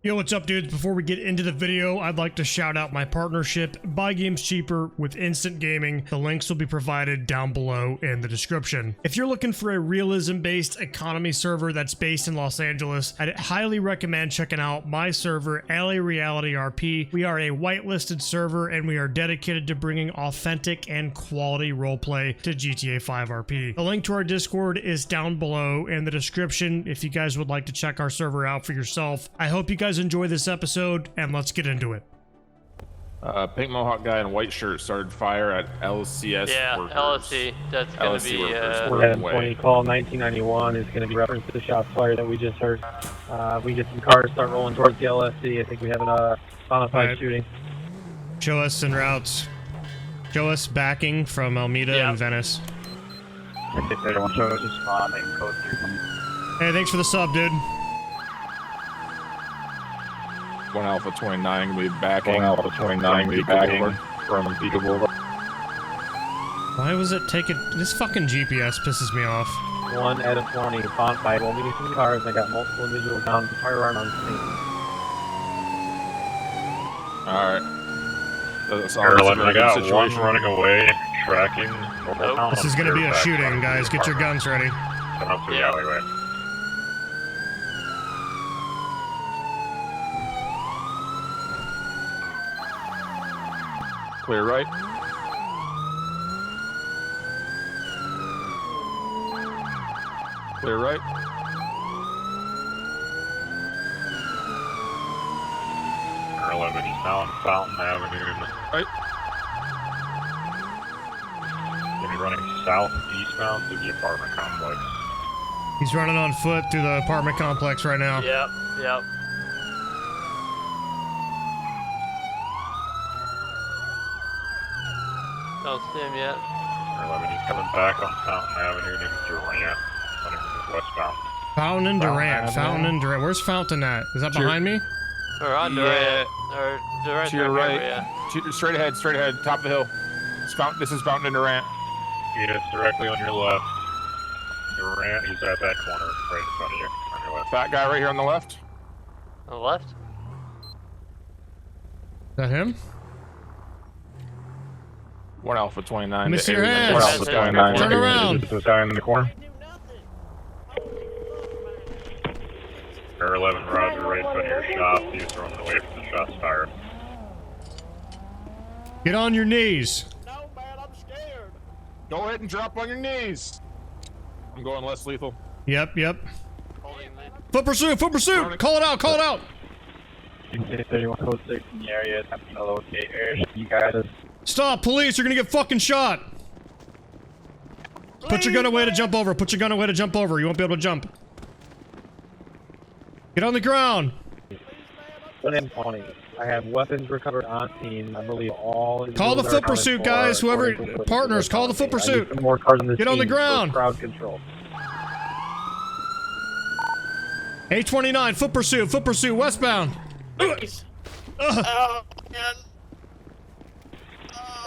Yo, what's up, dudes? Before we get into the video, I'd like to shout out my partnership, Buy Games Cheaper with Instant Gaming. The links will be provided down below in the description. If you're looking for a realism-based economy server that's based in Los Angeles, I'd highly recommend checking out my server, LA Reality RP. We are a whitelisted server, and we are dedicated to bringing authentic and quality roleplay to GTA 5 RP. The link to our Discord is down below in the description if you guys would like to check our server out for yourself. I hope you guys enjoy this episode, and let's get into it. Pink Mohawk guy in white shirt started fire at LCS workers. LSC. That's going to be... 20 call 1991 is going to be reference to the shots fired that we just heard. We get some cars start rolling towards the LSC. I think we have a bona fide shooting. Show us en routes. Show us backing from Almeida and Venice. Hey, thanks for the sub, dude. 1 Alpha 29 gonna be backing. 1 Alpha 29 gonna be backing from Beacon Boulevard. Why was it taking... This fucking GPS pisses me off. 1 out of 20, font by only some cars. I got multiple individuals down, firearm on scene. Alright. 11, I got one running away, tracking. This is gonna be a shooting, guys. Get your guns ready. Come up to the alleyway. Clear right. Clear right. Car 11, he's now on Fountain Avenue. Right. Gonna be running southeastbound through the apartment complex. He's running on foot through the apartment complex right now. Yep. Don't see him yet. Car 11, he's coming back on Fountain Avenue near Durant, running westbound. Fountain and Durant. Fountain and Durant. Where's Fountain at? Is that behind me? Or on Durant. Or Durant. To your right. Straight ahead, top of the hill. This is Fountain and Durant. It's directly on your left. Durant, he's at that corner right in front of you, on your left. Fat guy right here on the left. On the left? Is that him? 1 Alpha 29. Let me see your hands. 1 Alpha 29. Turn around. This guy in the corner. Car 11, Roger, right in front of your shop. He's running away from the shots fired. Get on your knees. No, man, I'm scared. Go ahead and drop on your knees. I'm going less lethal. Yep. Foot pursuit. Call it out. 31 code 6 in the area. Attempting to locate area. You guys. Stop, police, you're gonna get fucking shot. Put your gun away to jump over. You won't be able to jump. Get on the ground. 120. I have weapons recovered on scene. I believe all. Call the foot pursuit, guys. Whoever partners, call the foot pursuit. More cars in the Get on the ground. Crowd control. 829, foot pursuit, westbound.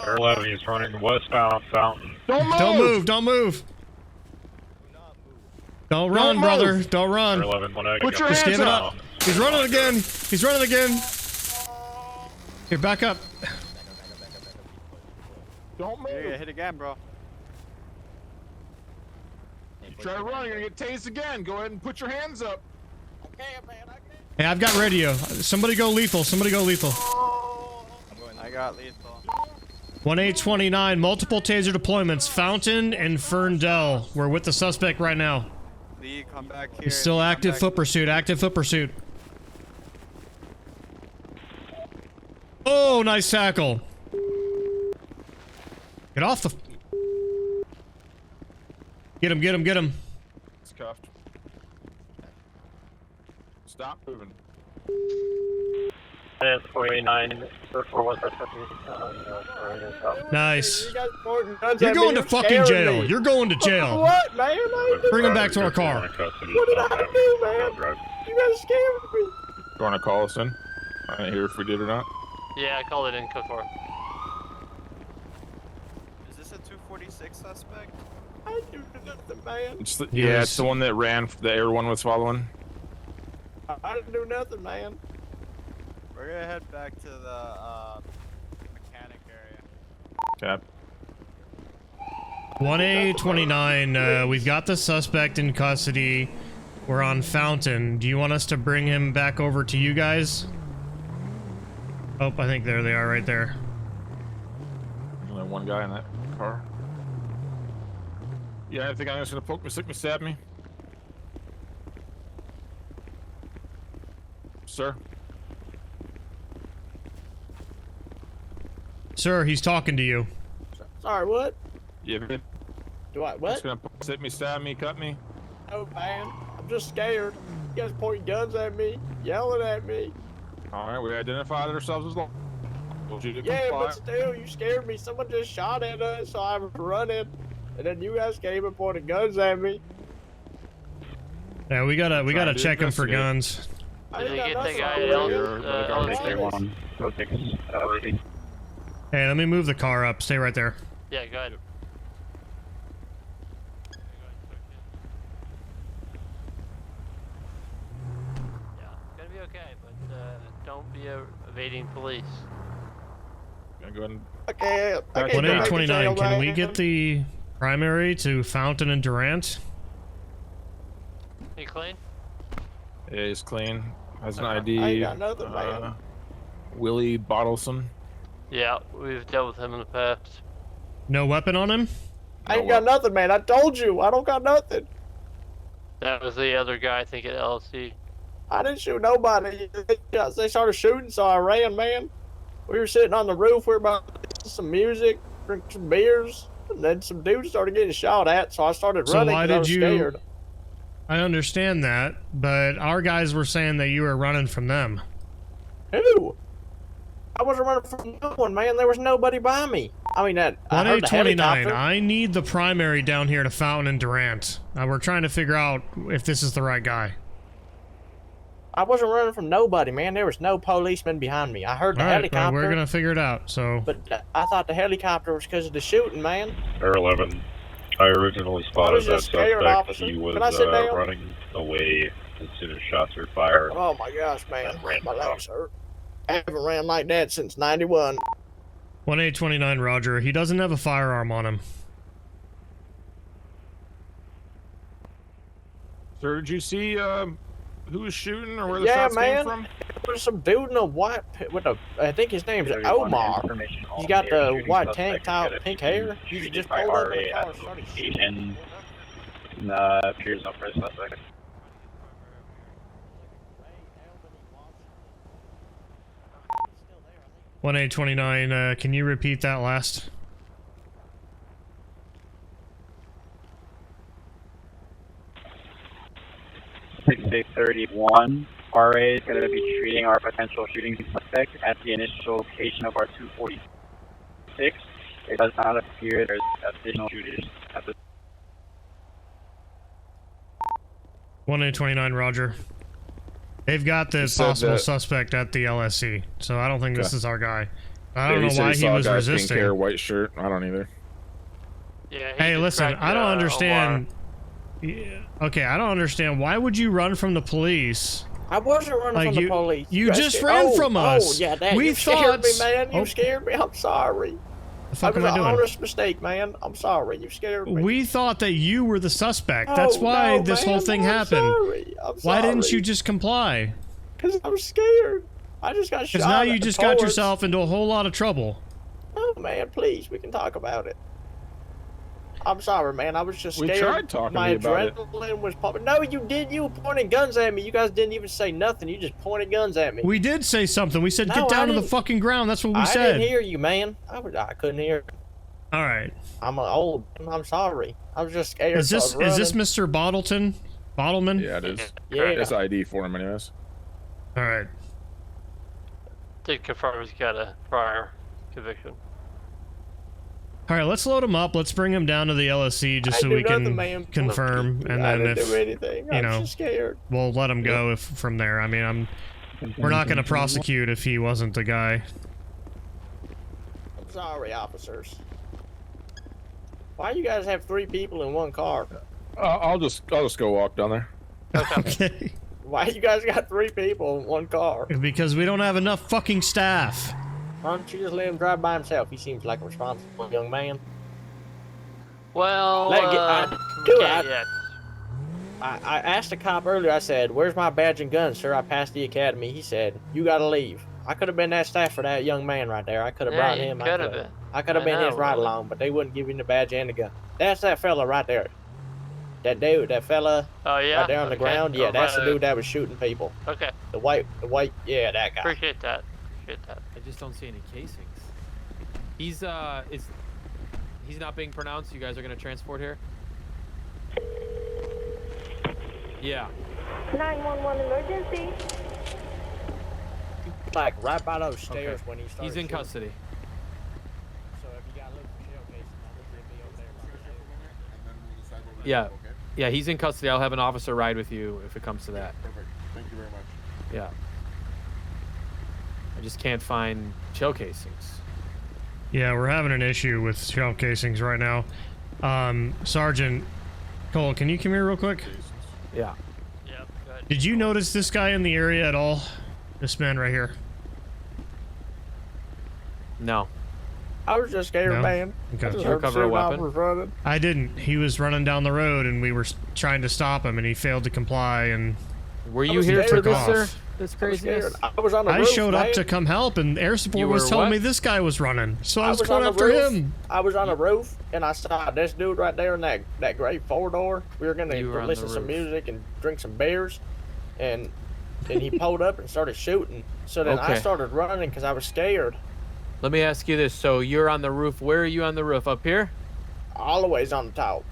Car 11, he's running westbound Fountain. Don't move. Don't run, brother. Don't run. Car 11, Put your Just hands give it up. up. He's running again. Here, back up. Don't move. You're gonna hit again, bro. Try to run, you're gonna get tased again. Go ahead and put your hands up. Okay, man, Hey, I've got radio. Somebody go lethal. I got lethal. 1829, multiple taser deployments. Fountain and Ferndale. We're with the suspect right now. Lee, come back here. He's still active foot pursuit. Oh, nice tackle. Get off the... Get him. It's cuffed. Stop moving. 49. Nice. You're going to fucking jail. You're going to jail. What, man? Bring him back to our car. What did I do, man? You guys scared me. You wanna call us in? I didn't hear if we did or not. Yeah, I called it in code 4. Is this a 246 suspect? I do nothing, man. It's the one that ran. The air one was following. I didn't do nothing, man. We're gonna head back to the mechanic area. Cap. 1A29, we've got the suspect in custody. We're on Fountain. Do you want us to bring him back over to you guys? Oh, I think there they are right there. Only one guy in that car. Yeah, I think I'm just gonna poke me, stick me, stab me. Sir? Sir, he's talking to you. Sorry, what? Yeah, man. Do I what? Just gonna stick me, stab me, cut me. Oh man, I'm just scared. You guys pointing guns at me, yelling at me. Alright, we identified ourselves as long. Told you to Yeah, comply. but still, you scared me. Someone just shot at us, so I was running, and then you guys came and pointed guns at me. Yeah, we gotta Trying to check him for investigate. guns. I Did ain't you got get the nothing guy on else? you. LSC? Go take LSC. Hey, let me move the car up. Stay right there. Yeah, go ahead. Yeah, gonna be okay, but don't be evading police. Gonna go ahead and I can't go back to 1A29, jail, can we man. get the primary to Fountain and Durant? You clean? yeah, he's clean. Has an I ID. ain't got nothing, man. Willie Bottleson. Yeah, we've dealt with him in the past. No weapon on him? I ain't got nothing, man. I told you, I don't got nothing. That was the other guy, I think, at LSC. I didn't shoot nobody. They started shooting, so I ran, man. We were sitting on the roof. We were about to listen to some music, drink some beers, and then some dudes started getting shot at, so I started So running why 'cause I did was you- scared. I understand that, but our guys were saying that you were running from them. Who? I wasn't running from no one, man. There was nobody by me. I mean, I heard the 1A29, helicopter. I need the primary down here to Fountain and Durant. We're trying to figure out if this is the right guy. I wasn't running from nobody, man. There was no policeman behind me. I heard the All right, well, helicopter, we're gonna figure it out. So but I thought the helicopter was because of the shooting, man. Air 11. I originally spotted was that just scared, suspect. officer. He was Can I sit down? running away as soon as shots were fired. Oh my gosh, man. I ran My off. legs hurt. I haven't ran like that since '91. 1A29, Roger. He doesn't have a firearm on him. Sir, did you see who was shooting or where the Yeah, shots man. came from? There was some dude in a white, with a, I think his name's Everyone, Omar. information He's on got the the shooting white suspect tank and top, get a pink shooting hair. He shooting just by pulled up in RA the car at and started location. shooting. Appears no first suspect. One 1A29, can you repeat that last? Six 31. RA is going to be treating our potential shooting suspect at the initial location of our 246. It does not appear there's additional shooters at the 1A29, Roger. They've got the He said possible that- suspect at the LSC, so I don't think this Okay. is our guy. I Yeah, don't know said why he saw a was guy, Pink resisting. hair, white shirt. I don't either. Yeah. Hey, just listen, cracked, I don't Omar. understand. Yeah, okay, I don't understand. Why would you run from the police? I wasn't running Like from you- the police. you guys just scared- ran oh, from us. Oh, yeah, that We you scared me, thought- man. You Oh. scared me. I'm sorry. The fuck That am was I an doing? honest mistake, man. I'm sorry. You scared me. We thought that you were the suspect. That's Oh, why no, this whole man, thing I'm happened. Sorry. I'm Why didn't sorry. you just comply? Because I'm scared. I just got shot. Because now at you the just got torch. yourself into a whole lot of trouble. Oh man, please, we can talk about it. I'm sorry, man. I was just We scared. tried talking My to you about it. adrenaline was pumping. No, you did. You were pointing guns at me. You guys didn't even say nothing. You just pointed guns at me. We did say something. We said, No, get I down to the didn't. fucking ground. That's what we I said. didn't hear you, man. I couldn't hear. All right. I'm old. I'm sorry. I was just scared. Is so I this was is this running. Mr. Bottleton? Bottleman? Yeah, it is. Yeah. It's ID for him, anyways. All right. Did confirm he's got a prior conviction. All right, let's load him up. Let's bring him down to the LSC just I so knew we can nothing, man. confirm, and I then didn't do if anything. you I'm know, just scared. we'll let him go if from there. I mean, we're not going to prosecute if he wasn't the guy. I'm sorry, officers. Why you guys have 3 people in one car? I'll just go walk down there. Okay. Why you guys got 3 people in one car? Because we don't have enough fucking staff. Why don't you just let him drive by himself? He seems like a responsible young man. Well, I asked the cop earlier, I said, where's my badge and gun, sir? I passed the academy. He said, you gotta leave. I could have been that staff for that young man right there. I could have brought him. I could have been his ride along, but they wouldn't give him the badge and the gun. That's that fella right there. That dude, that fella right there on the ground. Yeah, that's the dude that was shooting people. Okay. The white, yeah, that guy. Appreciate that. I just don't see any casings. He's not being pronounced. You guys are gonna transport here? Yeah. 911 emergency. Like right by those stairs when he started. He's in shooting. custody. So if you got to look for shell cases, I think he'll be over there. Yeah. Yeah, he's in custody. I'll have an officer ride with you if it comes to that. Perfect. Thank you very much. Yeah. I just can't find shell casings. Yeah, we're having an issue with shell casings right now. Sergeant Cole, can you come here real quick? Yeah. Yep, go ahead. Did you notice this guy in the area at all? This man right here. No. I was just scared, No? man. Okay. I Did just you heard recover a shooting weapon? officers running. I didn't. He was running down the road and we were trying to stop him and he failed to comply and Were you was here for scared. this, Took sir? off. This I was craziness? scared. I was on the I roof, showed up man. to come help and air support You was were telling what? me this guy was running. So I was on going the after roof. him. I was on the roof and I saw this dude right there in that great 4-door. We were gonna You were on listen the to some roof. music and drink some beers, and he pulled up and started shooting. So then I Okay. started running because I was scared. Let me ask you this. So you're on the roof. Where are you on the roof? Up here? Always on the top.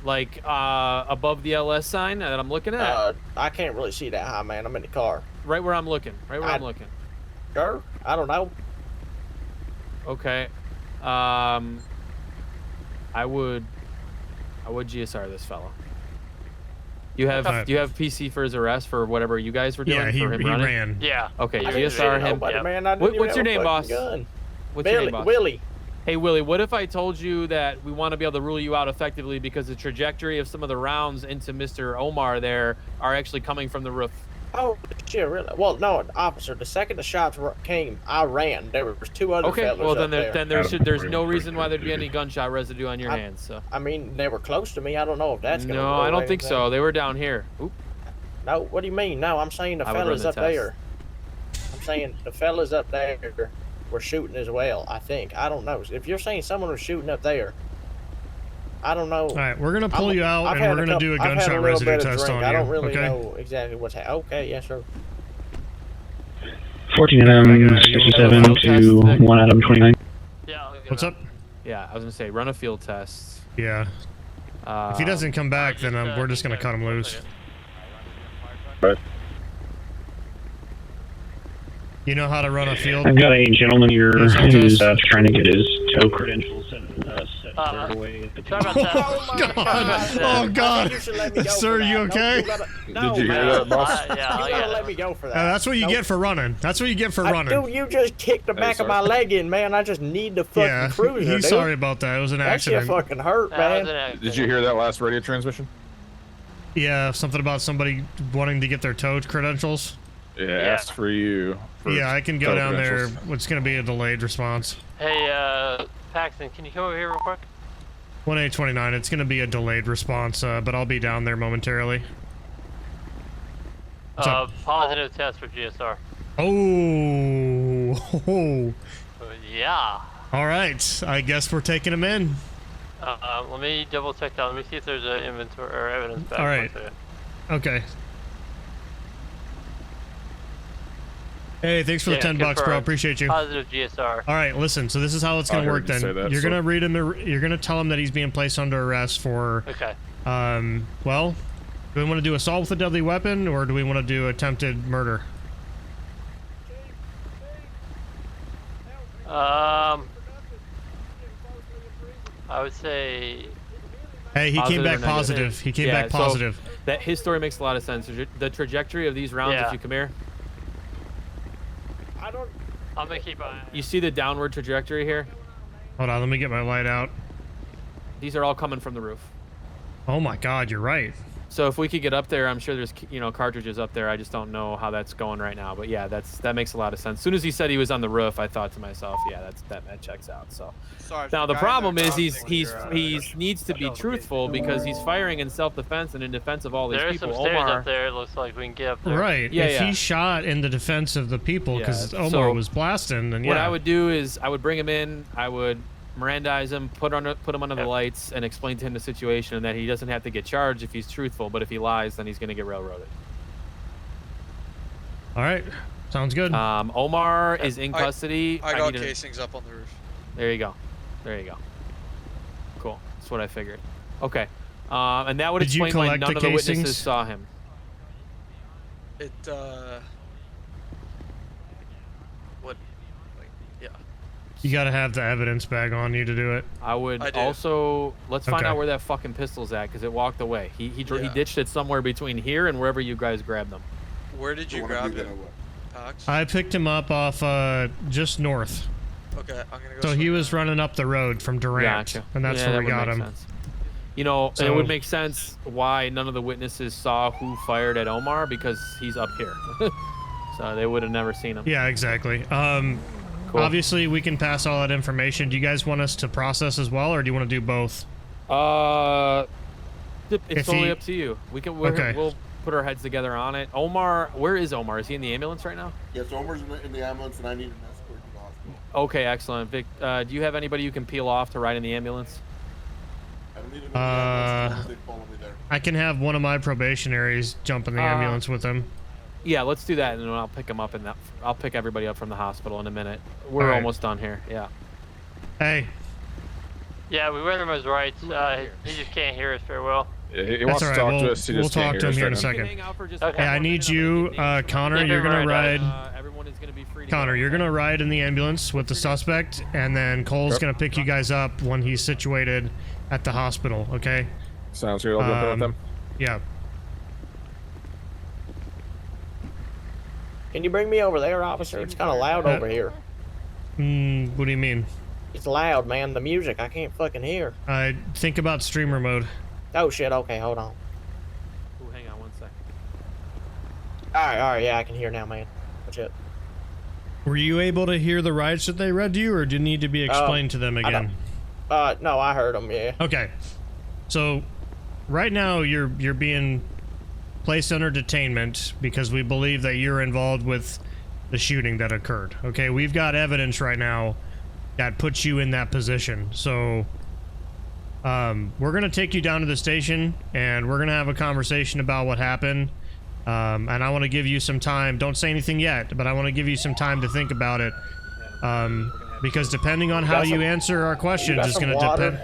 Like above the LS sign that I'm looking at? I can't really see that high, man. I'm in the car. Right where I'm looking. Right where I'm looking. Sure. I don't know. Okay. I would GSR this fellow. You have Okay. do you have PC for his arrest for whatever you guys were doing Yeah, he for him running? ran. Yeah. Okay, I didn't GSR shoot him. nobody, Yep. man. I didn't What- even what's have your a name, fucking boss? gun. What's your Billy, name, boss? Willie. Hey Willie, what if I told you that we want to be able to rule you out effectively because the trajectory of some of the rounds into Mr. Omar there are actually coming from the roof? Oh shit, really? Well, no, officer. The second the shots came, I ran. There was 2 other Okay, fellas well up there. there's no reason why there'd be any gunshot residue on your hands. So I mean, they were close to me. I don't know if that's gonna. no, I don't think so. They were down here. Oop. No, what do you mean? No, I'm saying the I would run fellas the up test. there. I'm saying the fellas up there were shooting as well. I think. I don't know. If you're saying someone was shooting up there, I don't know. All right, we're going to pull you out I've and had we're going to do a I've had gunshot little residue bit of test drink. on I you. don't really Okay? know exactly what's happening. Okay, yes, sir. 14 Adam 67 to 1 Adam 29. Yeah. I'll get What's up. up? Yeah, I was gonna say run a field test. Yeah. If he doesn't come back, then we're just going to cut him loose. You know how to run a field? I've got a gentleman here Yes, I'll who's test. trying to get his tow credentials set away at the Sorry about that. Oh, God. Oh, I God. think you should let me go Sir, for that. you No, okay? No, Did you hear man. that, boss? Yeah, You I'll gotta get let it. me go for that. That's what you Nope. get for running. That's what you get for running. Dude, you just kicked the back of my sorry. leg in, man. I just need the fucking Yeah, cruiser, he's dude. sorry about that. It was an That shit accident. fucking hurt, That was man. an accident. Did you hear that last radio transmission? Yeah, something about somebody wanting to get their tow credentials. Yeah, Yeah. asked for you. For Yeah, I can go tow down there. credentials. It's going to be a delayed response. Hey, Paxton, can you come over here real quick? 1A29, it's going to be a delayed response, but I'll be down there momentarily. What's up? Positive test for GSR. Oh, Yeah. all right. I guess we're taking him in. Let me double check that. Let me see if there's an inventory or evidence back. All right. Okay. Hey, thanks for the Yeah, 10 bucks, bro. confirmed. Appreciate you. Positive GSR. All right, listen. So this is how it's I gonna heard work. you Then say that, you're so- gonna read him. You're gonna tell him that he's being placed under arrest for. Okay. Well, do we want to do assault with a deadly weapon, or do we want to do attempted murder? I would say. Hey, he came Positive back or negative? positive. He came Yeah, back so- positive. That his story makes a lot of sense. The trajectory of these rounds, Yeah. if you come here, I don't. I'm gonna keep an you see the downward trajectory here. Hold on, let me get my light out. These are all coming from the roof. Oh my God, you're right. So if we could get up there, I'm sure there's cartridges up there. I just don't know how that's going right now. But yeah, that makes a lot of sense. As soon as he said he was on the roof, I thought to myself, yeah, that checks out. So now the problem is he needs to be truthful because he's firing in self-defense and in defense of all these people. There's some stairs Omar, up there. It looks like we can get up there. Right. Yeah, if yeah. he shot in the defense of the people because Omar was blasting, then yeah. What I would do is I would bring him in. I would Mirandize him, put him under the lights, and explain to him the situation and that he doesn't have to get charged if he's truthful, but if he lies, then he's going to get railroaded. All right, sounds good. Omar is in custody. I got casings up on the roof. There you go. Cool. That's what I figured. Okay. And that would Did you explain why collect none the of the casings? witnesses saw him. What? Yeah. You got to have the evidence bag on you to do it. I would also let's find out where that fucking pistol's at because it walked away. He ditched it somewhere between here and wherever you guys grabbed them. Where did you grab him? Pax? I picked him up off just north. Okay, I'm gonna go. So he was running up the road from Durant, Gotcha. and that's Yeah, where that we would got make him. sense. You know, So- it would make sense why none of the witnesses saw who fired at Omar because he's up here. So they would have never seen him. Yeah, exactly. Cool. Obviously, we can pass all that information. Do you guys want us to process as well, or do you want to do both? It's If totally he- up to you. Okay. We'll put our heads together on it. Omar, where is Omar? Is he in the ambulance right now? Yes, Omar's in the ambulance, and I need an escort to the hospital. Okay, excellent. Vic, do you have anybody you can peel off to ride in the ambulance? I don't need an ambulance as long as they follow me there. I can have one of my probationaries jump in the ambulance with him. Yeah, let's do that, and then I'll pick him up. I'll pick everybody up from the hospital in a minute. We're Alright. almost done here. Yeah. Hey, Yeah, we read him his rights. He just can't hear us very well. Yeah, he that's wants all to right. talk We'll, to us. He we'll just can't talk to him us here in a right now. second. Hang out for just Okay. a Hey, I minute, need and then you, we can Connor. Yeah, You're gonna right, ride. everyone is gonna be free to Connor, go. you're gonna ride in the ambulance with the suspect, and then Cole's Yep. gonna pick you guys up when he's situated at the hospital. Okay? Sounds good. I'll jump in with them. Yeah. Can you bring me over there, officer? It's kind of loud over here. What do you mean? It's loud, man. The music, I can't fucking hear. Think about streamer mode. Oh, shit. Okay, hold on. Ooh, hang on 1 second. All right. Yeah, I can hear now, man. What's up? Were you able to hear the rights that they read to you, or do you need to be explained to them again? No, I heard them, yeah. Okay. So, right now you're being placed under detainment because we believe that you're involved with the shooting that occurred. Okay, we've got evidence right now that puts you in that position. So, we're gonna take you down to the station and we're gonna have a conversation about what happened. And I want to give you some time. Don't say anything yet, but I want to give you some time to think about it. Because depending on how you answer our questions is going to depend.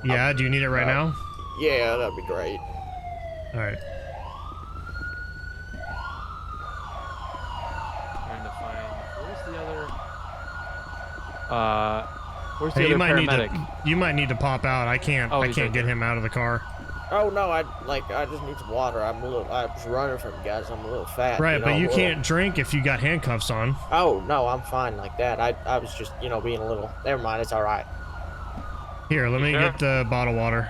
Yeah, do you need it right now? Yeah, that'd be great. All right. Trying to find. Where's the Hey, other paramedic? you might need to pop out. I can't. Oh, I he's can't right get there. him out of the car. Oh no, I just need some water. I was running from you guys. I'm a little fat. Right, but I'm you a little- can't drink if you got handcuffs on. Oh no, I'm fine like that. I was just being a little. Never mind, it's all right. Here, let me sure? get the bottle of water.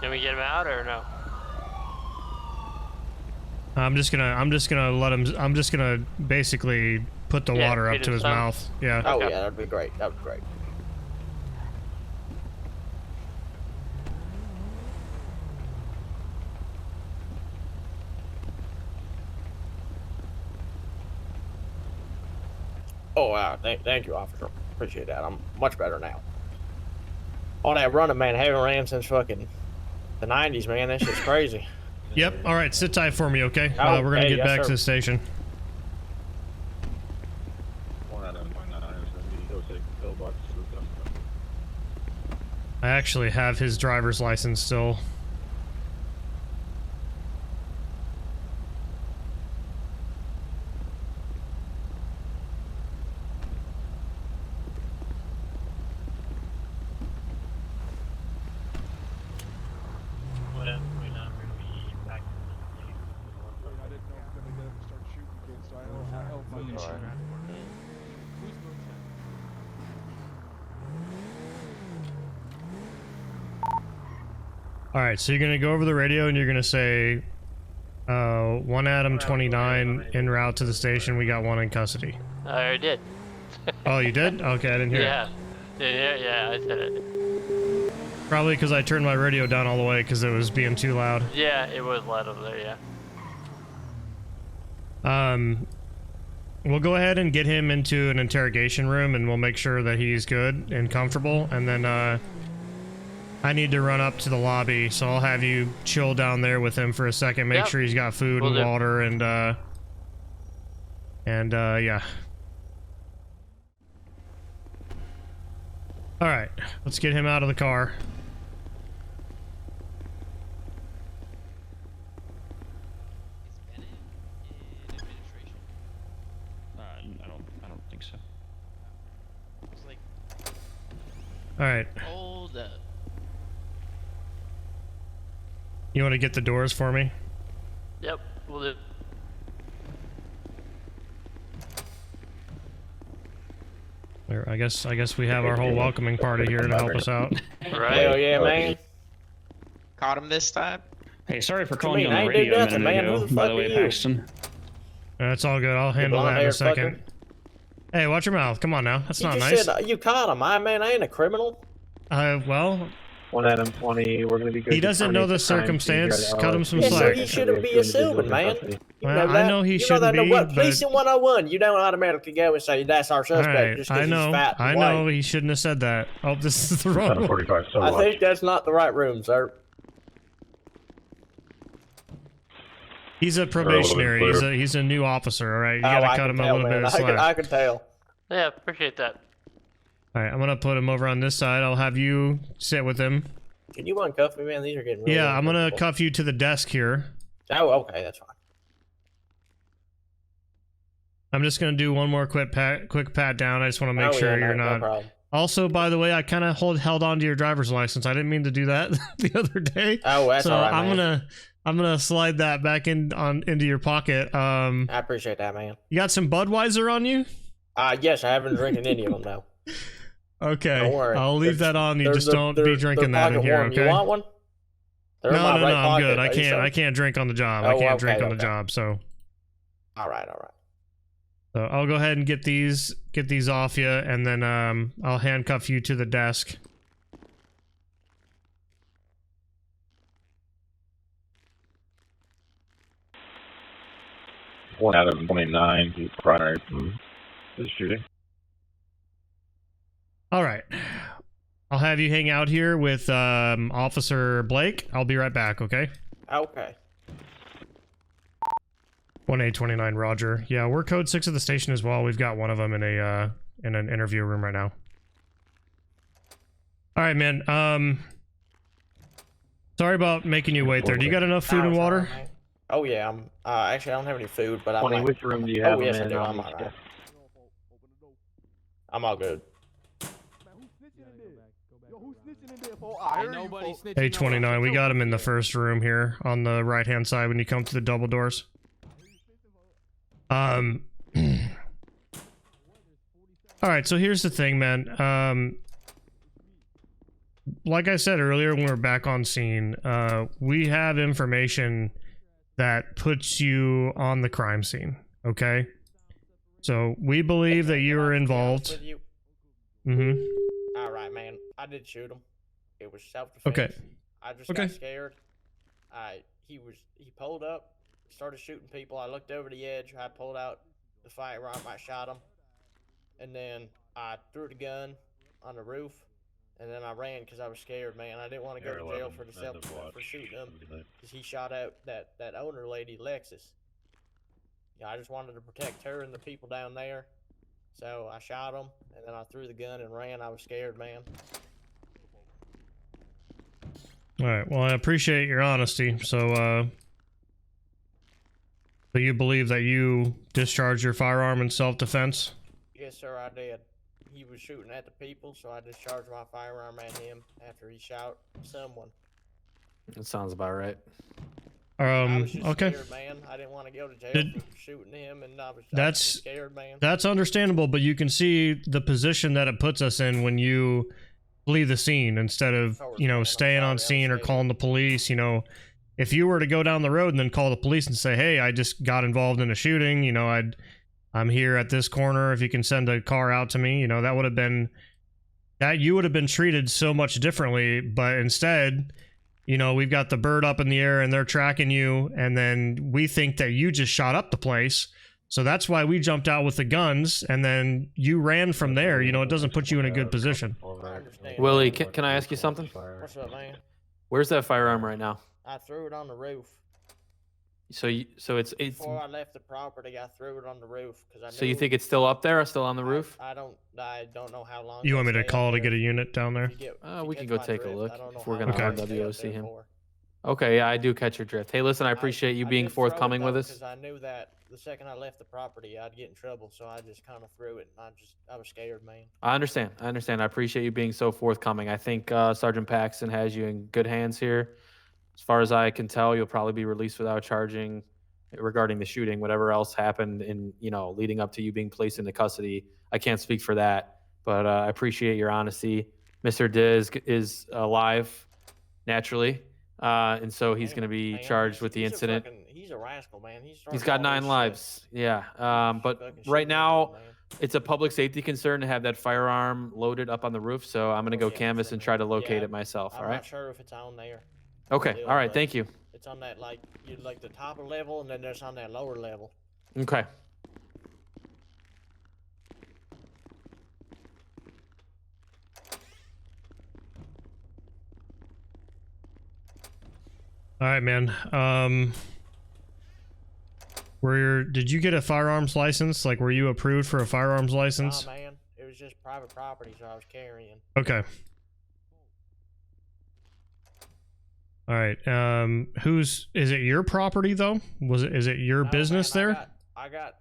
Can we get him out or no? I'm just gonna let him. I'm just gonna basically put the Yeah, water up feed to him his some. mouth. Yeah. Oh Okay. yeah, that'd be great. That'd be great. Oh wow, thank you, officer. Appreciate that. I'm much better now. All that running, man. Haven't ran since fucking the 90s, man. That shit's crazy. Yep. All right. Sit tight for me, okay? Oh, We're gonna hey, get yes, back sir. to the station. I actually have his driver's license still. All right, so you're gonna go over the radio and you're gonna say, 1 Adam 29 en route to the station. We got one in custody. I already did. Oh, you did? Okay, I didn't hear Yeah. it. Yeah, I said it. Probably because I turned my radio down all the way because it was being too loud. Yeah, it was loud over there, yeah. We'll go ahead and get him into an interrogation room and we'll make sure that he's good and comfortable, and then I need to run up to the lobby, so I'll have you chill down there with him for a second, make sure he's got food and water and yeah. Alright, let's get him out of the car. I don't think so. It's like, Alright. hold up. You want to get the doors for me? Yep, we'll do. There, I guess we have our whole welcoming party here to help us out. Right. Hell yeah, man. Caught him this time? Hey, sorry for calling you I on the ain't do radio a nothing, minute man. Who ago, the by fuck the are way, you? Paxton. That's all good. I'll handle that in a second. Hey, watch your mouth. Come on now. That's not You nice. said you caught him. I ain't a criminal. Well, 1 Adam 20, we're going to be good. he doesn't know the circumstance. Cut him some Yeah, so slack. he shouldn't be assuming, man. You Well, know I that. know he You shouldn't that, be, what, but... Policing 101, you don't automatically go and say that's our suspect Alright, just I because know. he's fat and I white. know he shouldn't have said that. Oh, this is the wrong one. 45, so I think that's not the right room, sir. He's a probationary. He's a new officer, alright? You gotta cut him a little bit of slack. I can tell. Yeah, appreciate that. Alright, I'm gonna put him over on this side. I'll have you sit with him. Can you uncuff me, man? These are getting really Yeah, I'm gonna uncomfortable. cuff you to the desk here. Oh, okay, that's fine. I'm just gonna do one more quick pat down. I just want to make sure you're no not. problem. Also, by the way, I kind of held on to your driver's license. I didn't mean to do that the other day. Oh, that's so all right, I'm gonna slide that back into your pocket. I appreciate that, man. You got some Budweiser on you? Yes, I haven't drinking any of them though. Okay, Don't worry. I'll leave that on. You just don't they're be drinking that in pocket here, warm. okay? You want one? They're in No, my no, right no, I'm pocket. good. Are you sure? I can't drink on the job. I Oh, can't okay, drink on the okay. job. So All right. So I'll go ahead and get these off you, and then I'll handcuff you to the desk. One out of 29, he's primary from this shooting. All right. I'll have you hang out here with Officer Blake. I'll be right back, okay? Okay. 1A29, Roger. Yeah, we're code 6 of the station as well. We've got one of them in an interview room right now. All right, man. Sorry about making you wait there. Do you got enough food and water? Oh yeah, I'm. Actually, I don't have any food, but I'm. 20, like, which room do you have Oh yes, him I in? do. I'm alright. I'm all good. Hey, 29, we got him in the first room here on the right-hand side when you come to the double doors. All right, so here's the thing, man. Like I said earlier when we were back on scene, we have information that puts you on the crime scene, okay? So we believe that you were involved. All right, man. I did shoot him. It was self-defense. Okay. I just got scared. He pulled up, started shooting people. I looked over the edge. I pulled out the firearm. I shot him, and then I threw the gun on the roof, and then I ran because I was scared, man. I didn't want to go to jail for for shooting him because he shot out that owner lady, Lexus. Yeah, I just wanted to protect her and the people down there. So I shot him, and then I threw the gun and ran. I was scared, man. All right. Well, I appreciate your honesty. So you believe that you discharged your firearm in self-defense? Yes, sir, I did. He was shooting at the people, so I discharged my firearm at him after he shot someone. That sounds about right. I was just Okay. scared, man. I didn't want to go to jail for shooting him, and I was That's scared, man. That's understandable, but you can see the position that it puts us in when you flee the scene instead of, you know, staying on scene or calling the police. You know, if you were to go down the road and then call the police and say, hey, I just got involved in a shooting, you know, I'm here at this corner, if you can send a car out to me, you know, that would have been, that you would have been treated so much differently. But instead, you know, we've got the bird up in the air and they're tracking you, and then we think that you just shot up the place. So that's why we jumped out with the guns, and then you ran from there. You know, it doesn't put you in a good position. Willie, can I ask you something? What's up, man? Where's that firearm right now? I threw it on the roof. So it's Before I left the property, I threw it on the roof because I. So you think it's still up there or still on the roof? I don't know how long. You want me to call to get a unit down there? We can go take a look if we're gonna RWOC him. Okay, yeah, I do catch your drift. Hey, listen, I appreciate you being forthcoming with us. Because I knew that the second I left the property, I'd get in trouble, so I just kind of threw it, and I was scared, man. I understand. I appreciate you being so forthcoming. I think Sergeant Paxton has you in good hands here. As far as I can tell, you'll probably be released without charging regarding the shooting. Whatever else happened in, you know, leading up to you being placed into custody, I can't speak for that, but I appreciate your honesty. Mr. Diz is alive, naturally. And so he's going to be charged with the incident. He's a rascal, man. He's got 9 lives. Yeah. But right now, it's a public safety concern to have that firearm loaded up on the roof. So I'm going to go canvass and try to locate it myself. All right. I'm not sure if it's on there. Okay. All right. Thank you. It's on that, like the top level, and then there's on that lower level. Okay. All right, man. Did you get a firearms license? Like, were you approved for a firearms license? Nah, man. It was just private property, so I was carrying. Okay. All right. Is it your property though? Is it your business man, there? I got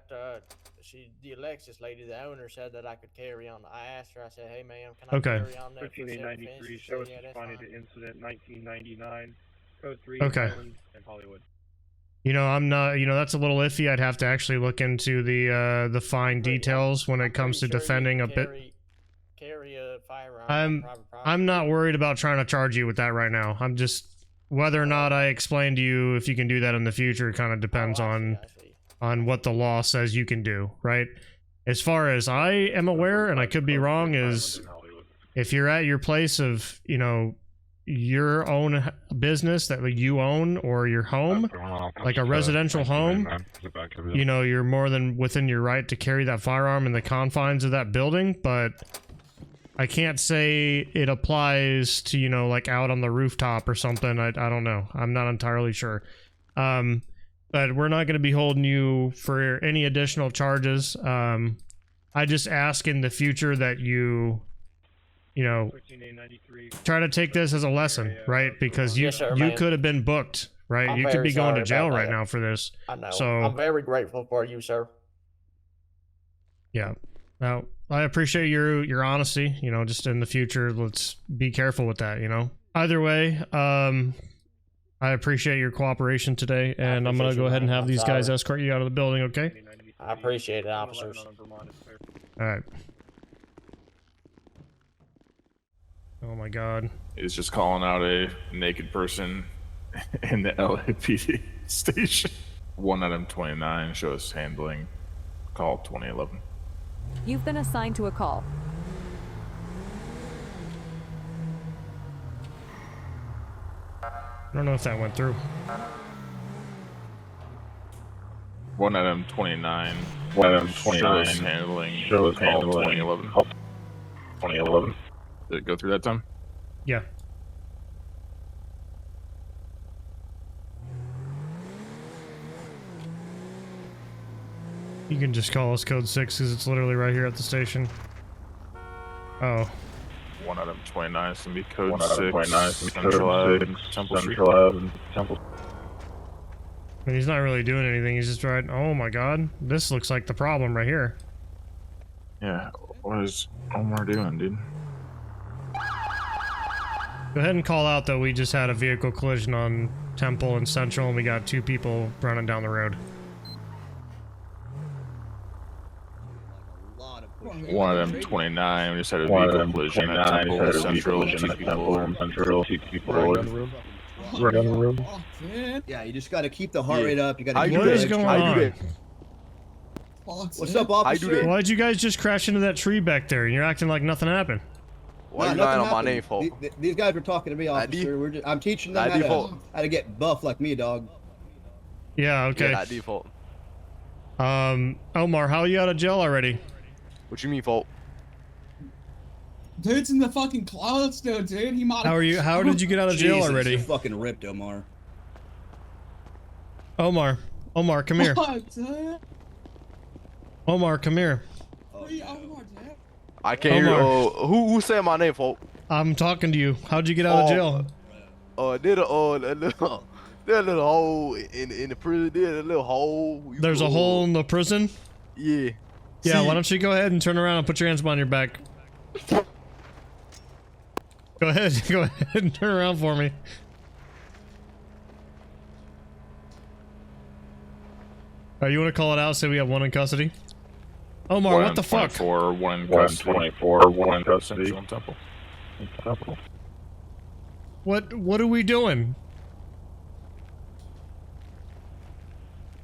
the Alexis lady, the owner, said that I could carry on. I asked her, I said, hey man, can I carry on that? 13893, show us responding to incident 1999, code 3, Okay. Island and Hollywood. You know, I'm not, you know, that's a little iffy. I'd have to actually look into the fine details when it comes to defending a bit. Carry a firearm on private property. I'm not worried about trying to charge you with that right now. I'm just, whether or not I explain to you if you can do that in the future kind of depends on what the law says you can do, right? As far as I am aware, and I could be wrong, is if you're at your place of, you know, your own business that you own or your home, like a residential home, you know, you're more than within your right to carry that firearm in the confines of that building. But I can't say it applies to, you know, like out on the rooftop or something. I don't know. I'm not entirely sure. But we're not going to be holding you for any additional charges. I just ask in the future that you know, try to take this as a lesson, right? Because you could have been booked, right? You could be going to jail right now for this. I know. So I'm very grateful for you, sir. Yeah. Now, I appreciate your honesty, you know, just in the future, let's be careful with that, you know. Either way, I appreciate your cooperation today, and I'm going to go ahead and have these guys escort you out of the building, okay? I appreciate it, officers. All right. Oh my god. He's just calling out a naked person in the LAPD station. 1 item 29 shows handling call 2011. You've been assigned to a call. I don't know if that went through. 1 item 29. 1 item 29 shows handling shows call handling 2011. 2011. Did it go through that time? Yeah. You can just call us code 6 because it's literally right here at the station. Oh. 1 item 29 is going to be code 1 6. item 29 is Central Ave, Temple Street. Temple. I mean, he's not really doing anything. He's just right. Oh my god. This looks like the problem right here. Yeah. What is Omar doing, dude? Go ahead and call out that we just had a vehicle collision on Temple and Central, and we got 2 people running down the road. One of them 29. We just had a vehicle collision at Temple Central. Two people. Right on the room. Yeah, you just got to keep the heart rate up. You got to keep What is it going extra. on? What's up, officer? Why'd you guys just crash into that tree back there? You're acting like nothing happened. Why you lying on my name, folks? These guys were talking to me, officer. I'm teaching them how to get buff like me, dog. Yeah, okay. Yeah, not default. Omar, how are you out of jail already? What you mean, folk? Dude's in the fucking clouds still, dude. He might. How are you? How did you get out of jail already? You're fucking ripped, Omar. Omar, come here. What, dude? Omar, come here. I can't hear. Who said my name, folk? I'm talking to you. How'd you get out of jail? Did a little hole in the prison. Did a little hole. There's a hole in the prison? Yeah. Yeah, why don't you go ahead and turn around and put your hands behind your back. Go ahead and turn around for me. You want to call it out? Say we have one in custody. Omar, what the fuck? 1 in custody. 24, 1 in custody. Temple. What are we doing?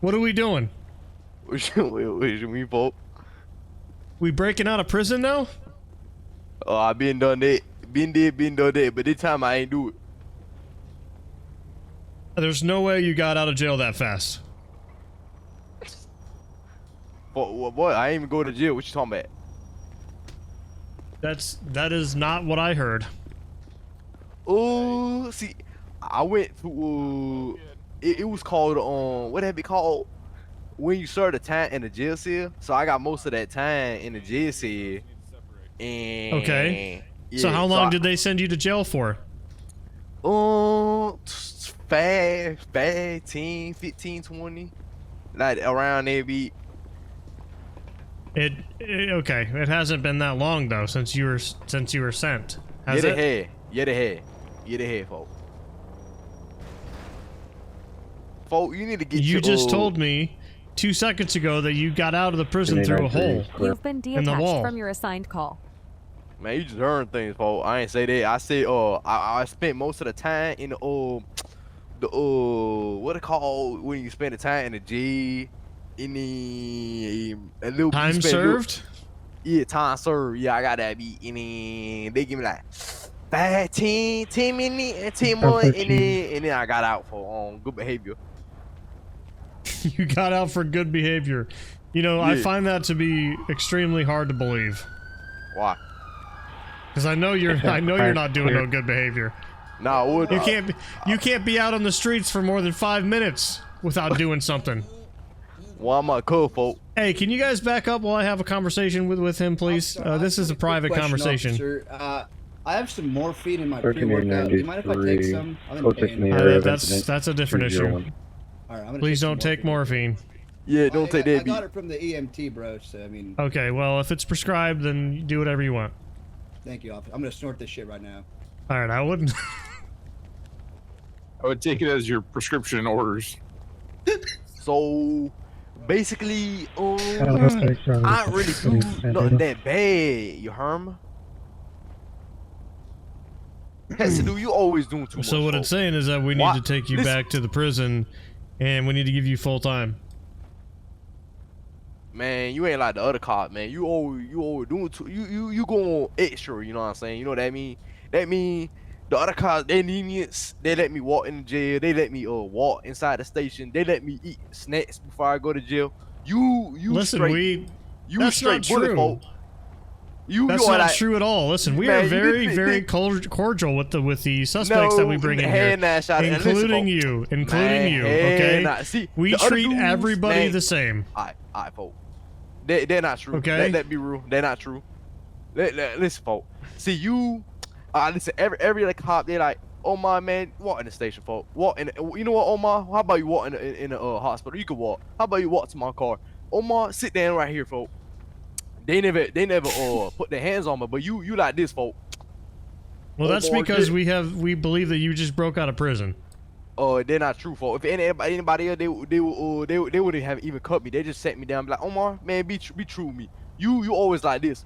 What are we doing? What you mean, folk? We breaking out of prison now? Oh, I been done that. Been done that, but this time I ain't do it. There's no way you got out of jail that fast. What? I ain't even go to jail. What you talking about? That is not what I heard. Oh, see, I went to it was called what had it called when you serve the time in the jail cell. So I got most of that time in the jail cell. And okay. Yeah, so how long did they send you to jail for? 10, 15, 20, like around there be. Okay. It hasn't been that long though since you were sent. Has it? Yeah, they had, folks. Folk, you need to get. You just told me 2 seconds ago that you got out of the prison through a hole. You've been detached from your assigned call. Man, you just heard things, folks. I ain't say that. I said, I spent most of the time in the what it called when you spend the time in the jail, in the a little time served. Yeah, time served. Yeah, I got that beat. And then they give me like 5, 10 minutes, and 10 more, and then I got out for good behavior. You got out for good behavior. You know, yeah. I find that to be extremely hard to believe. Why? Because I know you're not doing no good behavior. No, you can't be out on the streets for more than 5 minutes without doing something. Well, I'm a cool folk. Hey, can you guys back up while I have a conversation with him, please? This is a private conversation. Officer. I have some morphine in my pre-workout. Do you mind if I take some? I'm in pain. That's a different issue. Right, please don't take morphine. Yeah, don't take that. I got it from the EMT, bro. So I mean. Okay, well, if it's prescribed, then you do whatever you want. Thank you, officer. I'm gonna snort this shit right now. All right, I wouldn't. I would take it as your prescription orders. So, basically, I don't really do nothing that bad. You heard me? You always doing too much. So what it's saying is that we need to take you back to the prison, and we need to give you full time. Man, you ain't like the other cop, man. You always doing you going extra. You know what I'm saying? You know what that mean? That mean the other cops, they lenience. They let me walk in the jail. They let me walk inside the station. They let me eat snacks before I go to jail. You listen, straight, that's not true. That's not true at all. Listen, we are very cordial with the suspects that we bring in here, including you. Okay, we treat everybody the same. Alright, folks. They're not true. Okay, let be real. They're not true. Listen, folks. See you. Listen. Every other cop, they like, oh my man, walk in the station, folks. Walk in. You know what, Omar? How about you walk in a hospital? You can walk. How about you walk to my car? Omar, sit down right here, folks. They never put their hands on me, but you like this, folk. Well, that's because we believe that you just broke out of prison. They're not true, folk. If anybody else, they would have even cut me. They just set me down, be like, Omar, man, be true with me. You always like this.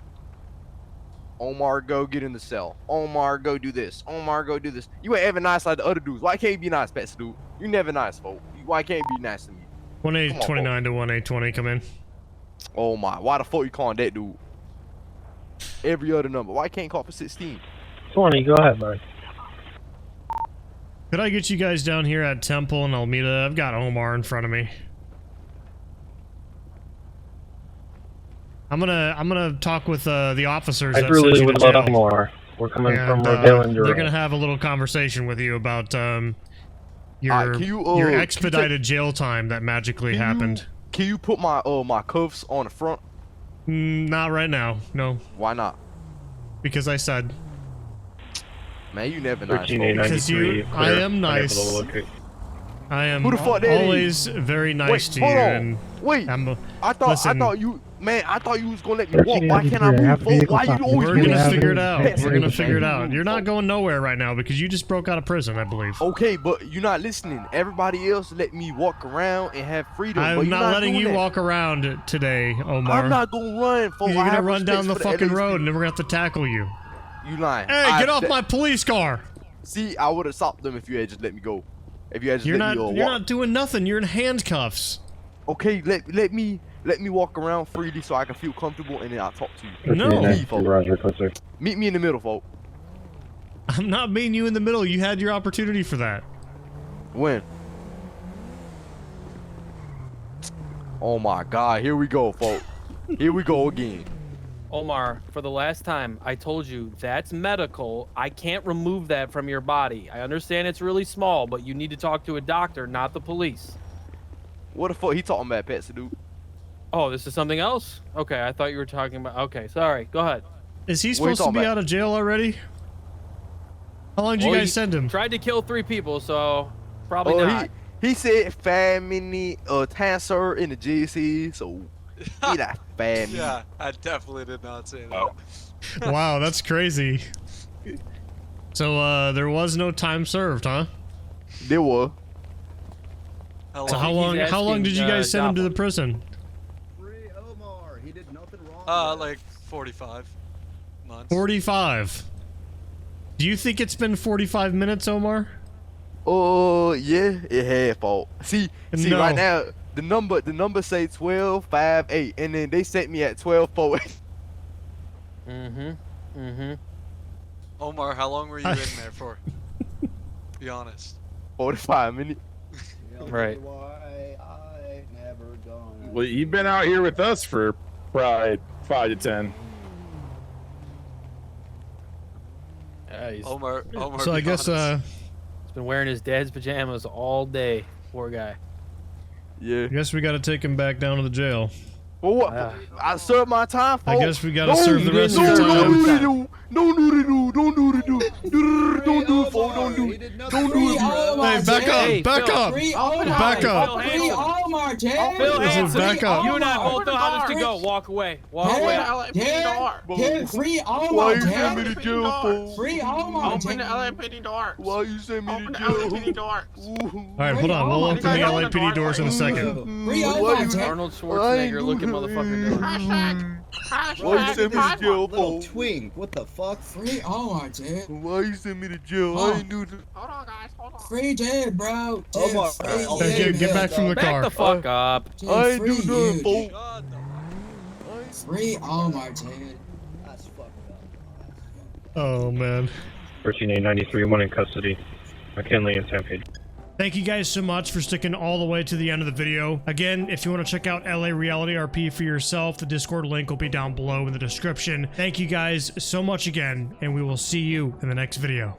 Omar, go get in the cell. Omar, go do this. Omar, go do this. You ain't ever nice like the other dudes. Why can't you be nice, Pets, dude? You never nice, folks. Why can't you be nice to me? 1829 to 1820, come in. Oh my, why the fuck you calling that dude? Every other number. Why can't you call for 16? 20, go ahead, bud. Could I get you guys down here at Temple and Alameda? I've got Omar in front of me. I'm gonna talk with the officers. I that really sent you would to love jail. more. We're coming And, from Rodale and they're Durham. gonna have a little conversation with you about your Alright, can your you expedited jail time that magically happened. Can you put my my cuffs on the front? Not right now. No. Why not? Because I said. Man, you never nice. 13,893. I am nice. I am Who the fuck that always is? very nice Wait, to hold you. on. And Wait, I'm, I thought you, man, I thought you was gonna let me walk. Why can't I 13,893, I have move? Folks? vehicle Why you copy. always We're doing gonna this? figure it out. Pets, We're gonna pets, figure it pets, out. pets. You're not going nowhere right now because you just broke out of prison, I believe. Okay, but you're not listening. Everybody else let me walk around and have freedom. but I'm you're not letting doing you that. walk around today, Omar. I'm not gonna run, folks. You're I gonna have run down the respect for fucking LAPD. road and then we're gonna have to tackle you. You lying. Hey, get off my police car! See, I would have stopped them if you had just let me go. If you had just You're let not me you're walk. not doing nothing. You're in handcuffs. Okay, let me walk around freely so I can feel comfortable and then I'll talk to you. No. Leave, folks. Roger, closer. Meet me in the middle, folks. I'm not meeting you in the middle. You had your opportunity for that. When? Oh my God, here we go, folks. Here we go again. Omar, for the last time, I told you that's medical. I can't remove that from your body. I understand it's really small, but you need to talk to a doctor, not the police. What the fuck he talking about, Pets, dude? Oh, this is something else? Okay, I thought you were talking about... Okay, sorry. Go ahead. Is he What are you supposed to talking be about? out of jail already? How long did you Well, guys he send him? Tried to kill 3 people, so probably Oh, not. he said family cancer in the GC, so he not family. Yeah, I definitely did not say that. Oh. Wow, that's crazy. So there was no time served, huh? There was. So how long did you guys send him to the prison? Free Omar. He did nothing wrong. Like 45 months. 45. Do you think it's been 45 minutes, Omar? Oh yeah, it had fault. See No. right now the number say 1258, and then they sent me at 1248. Omar, how long were you in there for? Be honest. 45 minutes. Right. Why I never gone. Well, you've been out here with us for probably 5 to 10. Omar, So I be guess honest. He's been wearing his dad's pajamas all day. Poor guy. Yeah. I guess we gotta take him back down to the jail. Well, what? I served my time. I folks. guess we gotta serve the rest of your time. Don't do it, folks. Don't do it. Don't do it. Hey, back up! Back up! Free Omar. Back up! Free Omar, Jay. Phil Hansen, back up. you and I both know how this to go. Walk away. Walk away. Yeah, free Omar, Why you Jay. send me to jail, folks? Free Omar, Jay. LAPD door. Why you send me to jail? door. Alright, hold on. We'll open the LAPD doors in a second. Free Omar, Jay. Arnold Schwarzenegger looking motherfucker doing. Why you send me to jail, Little folks? twink. What the fuck? Free Omar, Jay. Why you send me to jail? I ain't do that. Hold on, guys. Hold on. Free Jay, bro. Jay, Omar, free okay, you, Get back from the Back car. the fuck up. Jay, I ain't do free nothing, you. folks. Free Omar, Jay. That's fucked up. Oh man. 13,893, one in custody. McKinley and Stampede. Thank you guys so much for sticking all the way to the end of the video. Again, if you want to check out LA Reality RP for yourself, the Discord link will be down below in the description. Thank you guys so much again, and we will see you in the next video.